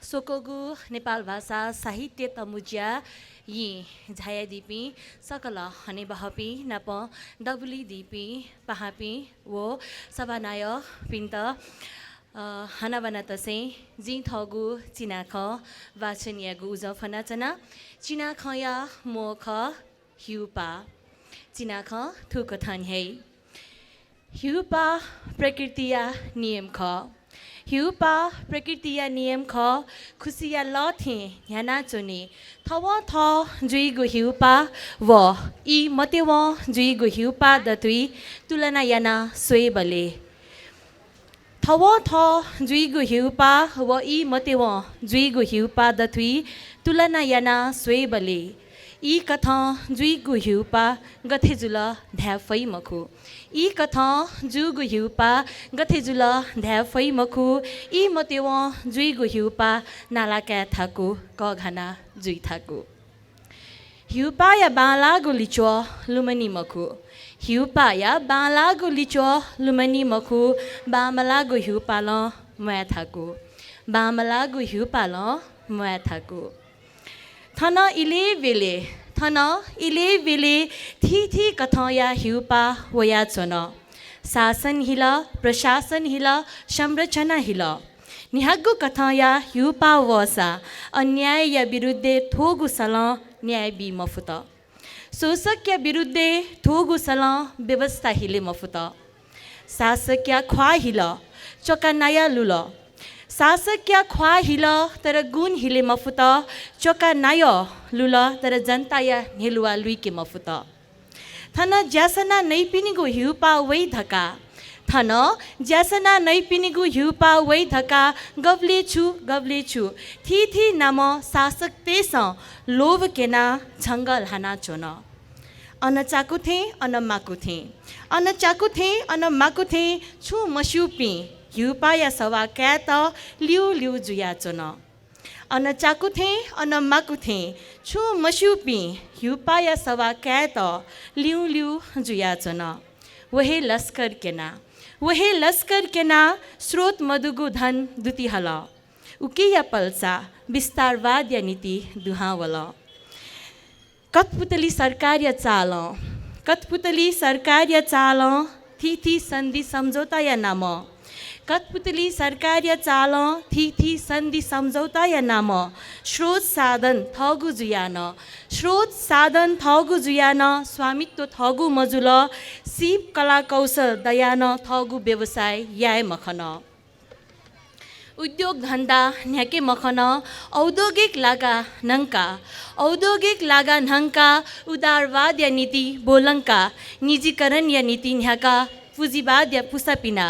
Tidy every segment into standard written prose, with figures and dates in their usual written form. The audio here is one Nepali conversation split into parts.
सोकोगु नेपाल भाषा साहित्य तमुज्या यी झायादिपी सकल हने बहपी नप डबुली दिपी पहापी वो सभानाय पिन्त हनाबना तसे जी थगु चिनाख वाचन यागु उज फनाचना चिनाख या मोख हिउपा चिनाख थुक थन है हिउपा प्रकृतिया नियम ख हिउपा प्रकृतिया नियम ख खुसिया ल थे ह्याना चोने थव थ जुइगु हिउपा व ई मते व जुइगु हिउपा दतुई तुलना याना सोएबले थव थ जुइगु हिउपा व ई मते व जुइगु हिउपा दतुई तुलना याना सोएबले ई कथ जुइगु हिउपा गथे जुल ध्याफै मखु ई कथ जुगु हिउपा गथे जुल ध्याफै मखु ई मतेव जुइगु हिउपा नालाका थाकु क घना जुइ थाकु हिउपा या बालागु लिचो लुमनी मखु हिउपा या बालागु लिचो लुमनी मखु बामलागु हिउपा ल मया थाकु बामलागु हिउपा ल मया थाकु थन इले बेले थी कथया हिउपा वया चोन शासन हिल प्रशासन हिल संरचना हिल निहागु कथया हिउपा वसा अन्याय या विरुद्धे थोगु सल न्याय बी मफुत शोषक या विरुद्धे थोगु सल व्यवस्था हिले मफुत शासक या ख्वा हिल चोका नया लुल शासक या ख्वा हिल तर गुण हिले मफुत चोका नाय लुल तर जनता या हेलुवा लुइके मफुत थन ज्यासना नै पिनिगु हिउपा वै धका थन ज्यासना नै पिनिगु हिउपा वै धका गब्ले छु थी नाम शासक तेस लोभ केना झङ्गल हाना चोन अन चाकुथे अन माकुथे छु मस्युपी हिउपा या सवा क्या त लिउ जुया चोन अन चाकुथे अन माकुथे छु मस्युपी हिउपा या सवा क्या त लिउ जुया चोन वहे लस्कर केना स्रोत मधुगु धन दुती हल उकी या पल्सा विस्तारवाद या नीति दुहावल कठपुतली सरकार या चाल थी सन्धि सम्झौता या नाम कठपुतली सरकार या चाल थी सन्धि सम्झौता या नाम स्रोत साधन थगु जुयान स्वामित्व थगु मजुल सिप कला कौशल दयान थगु व्यवसाय याय मखन उद्योग धन्दा न्याके मखन औद्योगिक लागा नङ्का उदारवाद या नीति बोलङ्का निजीकरण या नीति न्याका पुँजीवाद या पुसापिना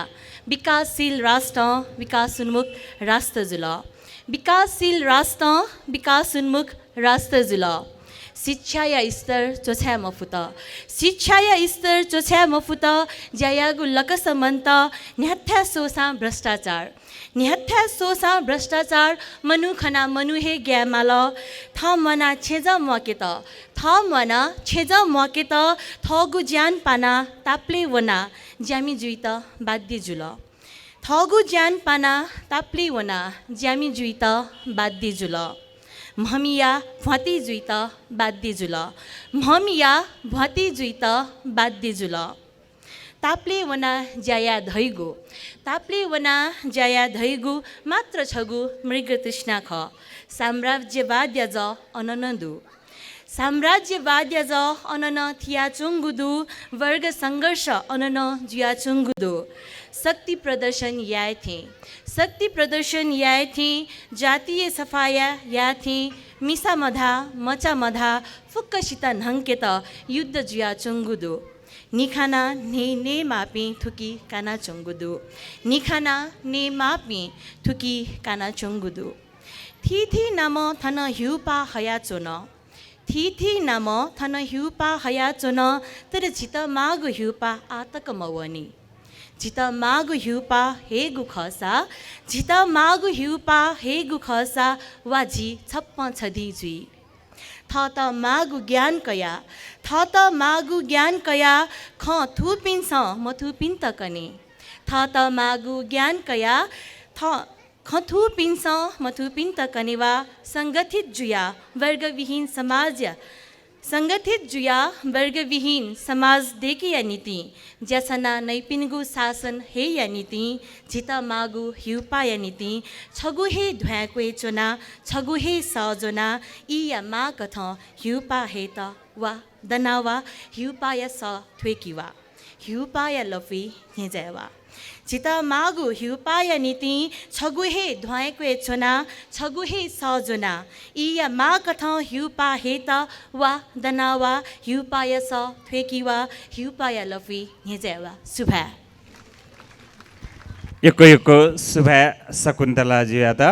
विकासशील राष्ट्र विकासोन्मुख राष्ट्र जुल शिक्षा या स्तर चोछ्या मफुत ज्यायागु लकस मन्त न्याथ्या भ्रष्टाचार मनुखना मनुहे ग्यामाल थमना छेज मकेत थगु ज्यान पाना ताप्ले वना ज्यामी जुइत बाध्य जुल थगु ज्यान पाना ताप्ले वना ज्यामी जुइत बाध्य जुल म्हमिया भ्वाती जुइत बाध्य जुल ताप्ले वना ज्याया धैगु मात्र छगु मृग तृष्णा ख साम्राज्यवाद्य ज अनन थियाचुङ्गुदु वर्ग सङ्घर्ष अनन जुयाचुङ्गुदु शक्ति प्रदर्शन याय थे जातीय सफाया या थे मिसा मधा फुक्कसित न्हङ्केत युद्ध जुयाचुङ्गुदु निखाना ने मापी थुकी काना चुङ्गुदु थी नाम थन हिउपा हया चोन तर झित मागु हिउपा आतक मवनी झित मागु हिउपा खसा वा झी छप्प छदी जुई थ त मागु ज्ञान कया ख थुपिन्छ म थुपिन त कने थ त मागु ज्ञान कया थ खथु पिन्स मथु पिन्त कनेवा सङ्गठित जुया वर्गविहीन समाज सङ्गठित जुया वर्गविहीन समाज देखिया नीति ज्यासना नैपिन्गु शासन हे या नीति झिता मागु हिउपाया नीति छगु हे ध्वाक्वे चोना छगु हे सजोना इ या मा कथ हिउपा हे त वा दनावा हिउपाया स थ्वेकिवा हिउपाया लफी हेजावा झिता मागु हिउपाया नीति छगु हे ध्वाक्वे चोना छगु हे सजोना इ या मा कथ हिउपा हे त वा दनावा हिउपाया स थ्वेकिवा हिउपाया लफी हेजावा सुभा यको यको सुभा शकुन्तला जी आता